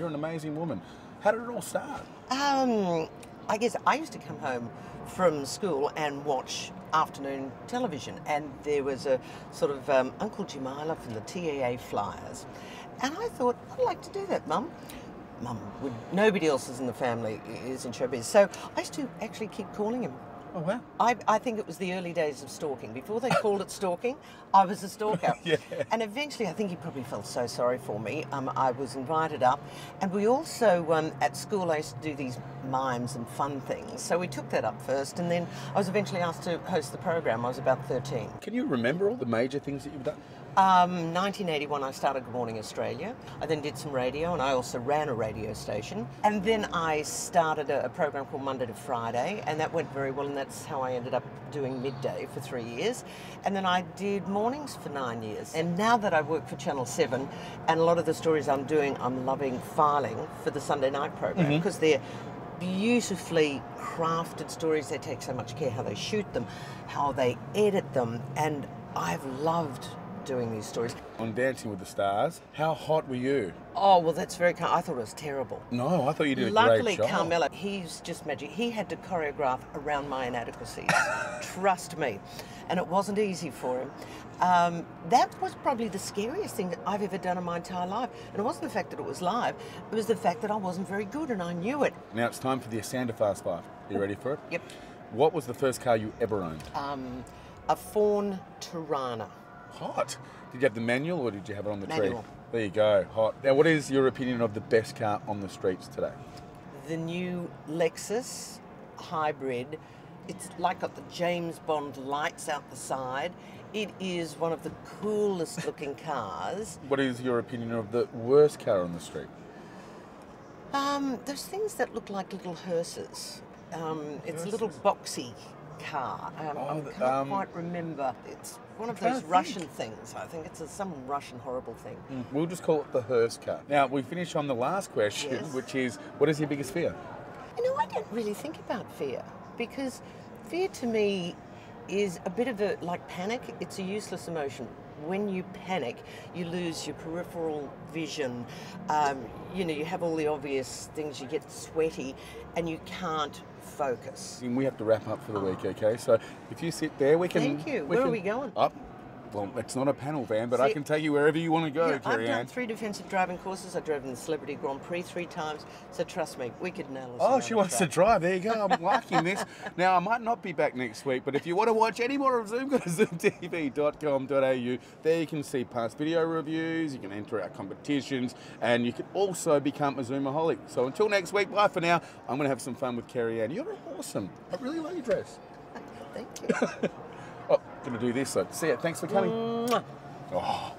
an amazing woman. How did it all start? I guess I used to come home from school and watch afternoon television, and there was a sort of Uncle Jemila from the TAA Flyers, and I thought, I'd like to do that, Mum. Nobody else is in the family is in showbiz, so I used to actually keep calling him. Oh, wow. I think it was the early days of stalking. Before they called it stalking, I was a stalker. Yeah. And eventually, I think he probably felt so sorry for me. I was invited up. And we also, at school, I used to do these mimes and fun things. So we took that up first. And then I was eventually asked to host the program. I was about 13. Can you remember all the major things that you've done? 1981, I started Good Morning Australia. I then did some radio, and I also ran a radio station. And then I started a program called Monday to Friday, and that went very well, and that's how I ended up doing midday for 3 years. And then I did mornings for 9 years. And now that I work for Channel 7, and a lot of the stories I'm doing, I'm loving filing for the Sunday night program, because they're beautifully crafted stories. They take so much care how they shoot them, how they edit them, and I've loved doing these stories. On Dancing with the Stars, how hot were you? Oh, well, that's very kind. I thought it was terrible. No, I thought you did a Luckily, great job. Carmela, he's just magic. He had to choreograph around my inadequacies. Trust me. And it wasn't easy for him. That was probably the scariest thing that I've ever done in my entire life. And it wasn't the fact that it was live, it was the fact that I wasn't very good, and I knew it. Now it's time for the Asanda Fast Five. Are you ready for it? Yep. What was the first car you ever owned? A Fawn Tirana. Hot. Did you have the manual or did you have it on the Manual. tree? There you go, hot. Now, what is your opinion of the best car on the streets today? The new Lexus hybrid. It's like got the James Bond lights out the side. It is one of the coolest looking cars. What is your opinion of the worst car on the street? Those things that look like little hearses. It's a little boxy car. I can't quite remember. It's one of those Russian things. I think it's some Russian horrible thing. We'll just call it the hearse car. Now, we finish on the last question, Yes. which is, what is your biggest fear? You know, I don't really think about fear, because fear to me is a bit of a, like panic, it's a useless emotion. When you panic, you lose your peripheral vision. You know, you have all the obvious things, you get sweaty, and you can't focus. And we have to wrap up for the week, okay? So if you sit there, we can... Thank you. Where are we going? Up. Well, it's not a panel van, but I can take you wherever you want to go, Yeah, I've Kerri-Anne. done 3 defensive driving courses. I drove in the Celebrity Grand Prix 3 times. So trust me, we could nail this. Oh, she wants to drive. There you go. I'm liking this. Now, I might not be back next week, but if you want to watch any more of Zoom, go to zoomtv.com.au. There you can see past video reviews, you can enter our competitions, and you can also become a Zoomaholic. So until next week, bye for now. I'm going to have some fun with Kerri-Anne. You're awesome. I really like your dress. Thank you. Oh, going to do this, so see ya. Thanks for coming. Mwah. Oh.